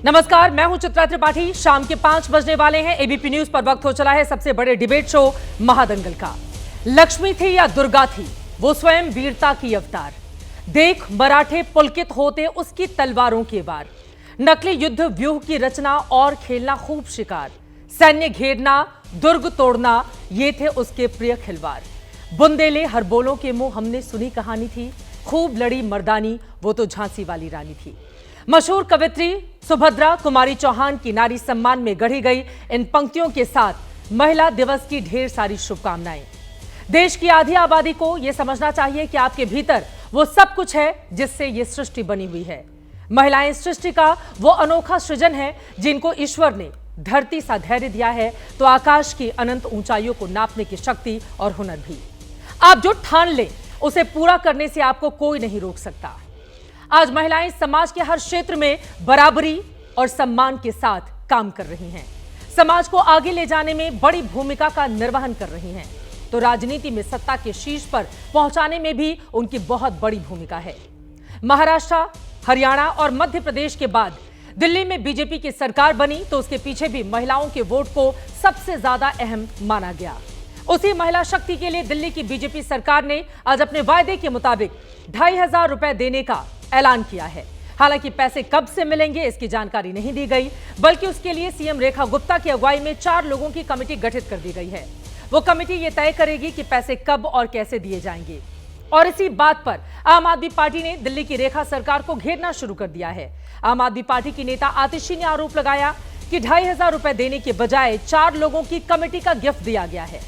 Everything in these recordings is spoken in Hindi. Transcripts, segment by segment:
नमस्कार, मैं हूं चित्रा त्रिपाठी। शाम के 5 बजने वाले हैं। एबीपी न्यूज पर वक्त हो चला है सबसे बड़े डिबेट शो महादंगल का। लक्ष्मी थी या दुर्गा थी, वो स्वयं वीरता की अवतार। देख मराठे पुलकित होते उसकी तलवारों के वार। नकली युद्ध व्यूह की रचना और खेलना खूब शिकार। सैन्य घेरना, दुर्ग तोड़ना, ये थे उसके प्रिय खिलवाड़। बुंदेले हर बोलों के मुंह हमने सुनी कहानी थी। खूब लड़ी मर्दानी, वो तो झांसी वाली रानी थी। मशहूर कवित्री सुभद्रा कुमारी चौहान की नारी सम्मान में गढ़ी गई इन पंक्तियों के साथ महिला दिवस की ढेर सारी शुभकामनाएं। देश की आधी आबादी को यह समझना चाहिए कि आपके भीतर वो सब कुछ है जिससे ये सृष्टि बनी हुई है। महिलाएं सृष्टि का वो अनोखा सृजन है जिनको ईश्वर ने धरती सा धैर्य दिया है तो आकाश की अनंत ऊंचाइयों को नापने की शक्ति और हुनर भी। आप जो ठान लें उसे पूरा करने से आपको कोई नहीं रोक सकता। आज महिलाएं समाज के हर क्षेत्र में बराबरी और सम्मान के साथ काम कर रही हैं। समाज को आगे ले जाने में बड़ी भूमिका का निर्वहन कर रही हैं, तो राजनीति में सत्ता के शीर्ष पर पहुंचाने में भी उनकी बहुत बड़ी भूमिका है। महाराष्ट्र, हरियाणा और मध्य प्रदेश के बाद दिल्ली में बीजेपी की सरकार बनी तो उसके पीछे भी महिलाओं के वोट को सबसे ज्यादा अहम माना गया। उसी महिला शक्ति के लिए दिल्ली की बीजेपी सरकार ने आज अपने वायदे के मुताबिक 2500 रुपए देने का ऐलान किया है। हालांकि पैसे कब से मिलेंगे इसकी जानकारी नहीं दी गई, बल्कि उसके लिए सीएम रेखा गुप्ता की अगुवाई में 4 लोगों की कमेटी गठित कर दी गई है। वो कमेटी ये तय करेगी कि पैसे कब और कैसे दिए जाएंगे। और इसी बात पर आम आदमी पार्टी ने दिल्ली की रेखा सरकार को घेरना शुरू कर दिया है। आम आदमी पार्टी की नेता आतिशी ने आरोप लगाया कि 2500 रुपए देने के बजाय 4 लोगों की कमेटी का गिफ्ट दिया गया है।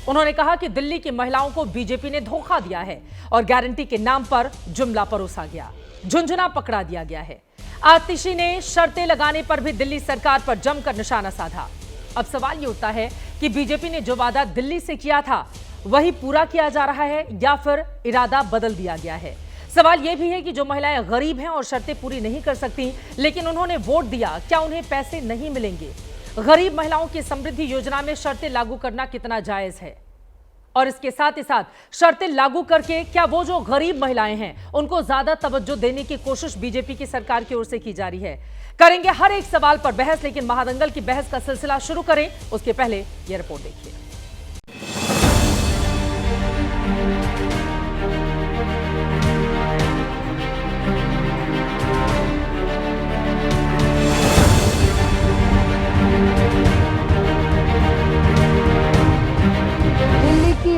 उन्होंने कहा कि दिल्ली की महिलाओं को बीजेपी ने धोखा दिया है और गारंटी के नाम पर जुमला परोसा गया, झुंझुना पकड़ा दिया गया है। आतिशी ने शर्तें लगाने पर भी दिल्ली सरकार पर जमकर निशाना साधा। अब सवाल ये उठता है कि बीजेपी ने जो वादा दिल्ली से किया था वही पूरा किया जा रहा है या फिर इरादा बदल दिया गया है। सवाल यह भी है कि जो महिलाएं गरीब हैं और शर्तें पूरी नहीं कर सकती लेकिन उन्होंने वोट दिया, क्या उन्हें पैसे नहीं मिलेंगे? गरीब महिलाओं की समृद्धि योजना में शर्तें लागू करना कितना जायज है? और इसके साथ ही साथ शर्तें लागू करके क्या वो जो गरीब महिलाएं हैं उनको ज्यादा तवज्जो देने की कोशिश बीजेपी की सरकार की ओर से की जा रही है? करेंगे हर एक सवाल पर बहस, लेकिन महादंगल की बहस का सिलसिला शुरू करें उसके पहले यह रिपोर्ट देखिए।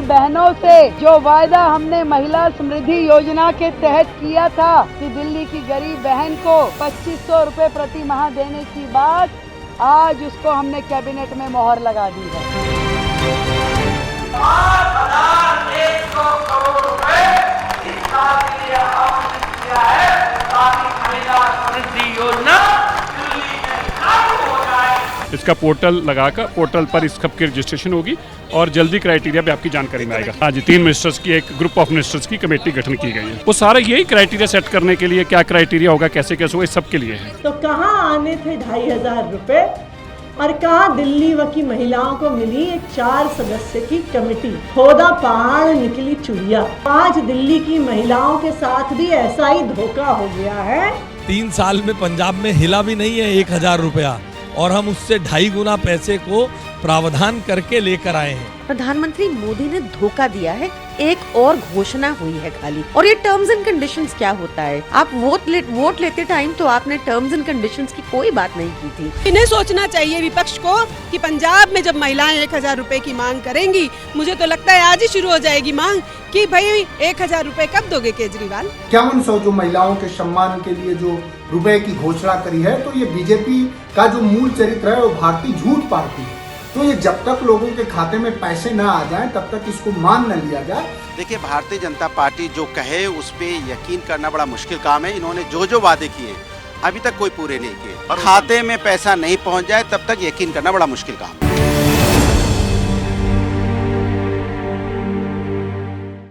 बहनों से जो वायदा हमने महिला समृद्धि योजना के तहत किया था कि दिल्ली की गरीब बहन को 2500 रुपए प्रति माह देने की बात, आज उसको हमने कैबिनेट में मोहर लगा दी है। 5100 करोड़ रुपए इस साल के लिए आवंटित किया है ताकि महिला समृद्धि योजना दिल्ली में लागू हो जाए। इसका पोर्टल लगाकर पोर्टल पर इस कब की रजिस्ट्रेशन होगी और जल्दी क्राइटेरिया पे आपकी जानकारी में आएगा। आज 3 मिनिस्टर्स की एक ग्रुप ऑफ मिनिस्टर्स की कमेटी गठन की गई है। वो सारा यही क्राइटेरिया सेट करने के लिए, क्या क्राइटेरिया होगा, कैसे कैसे होगा, इस सब के लिए है। तो कहाँ आने थे 2500 रुपए और कहाँ दिल्ली की महिलाओं को मिली एक 4 सदस्य की कमेटी? खोदा पहाड़ निकली चुड़िया। आज दिल्ली की महिलाओं के साथ भी ऐसा ही धोखा हो गया है। 3 साल में पंजाब में हिला भी नहीं है 1000 रुपया और हम उससे 2.5 गुना पैसे को प्रावधान करके लेकर आए हैं। प्रधानमंत्री मोदी ने धोखा दिया है, एक और घोषणा हुई है खाली। और ये टर्म्स एंड कंडीशंस क्या होता है? आप वोट लेते टाइम तो आपने टर्म्स एंड कंडीशंस की कोई बात नहीं की थी। इन्हें सोचना चाहिए विपक्ष को कि पंजाब में जब महिलाएं 1000 रुपए की मांग करेंगी, मुझे तो लगता है आज ही शुरू हो जाएगी मांग कि भाई 1000 रुपए कब दोगे केजरीवाल? 5100 जो महिलाओं के सम्मान के लिए जो रुपए की घोषणा करी है, तो ये बीजेपी का जो मूल चरित्र है वो भारतीय झूठ पार्टी है। तो ये जब तक लोगों के खाते में पैसे ना आ जाएं तब तक इसको मान न लिया जाए। देखिए, भारतीय जनता पार्टी जो कहे उस पे यकीन करना बड़ा मुश्किल काम है। इन्होंने जो वादे किए अभी तक कोई पूरे नहीं किए। खाते में पैसा नहीं पहुंच जाए तब तक यकीन करना बड़ा मुश्किल काम है।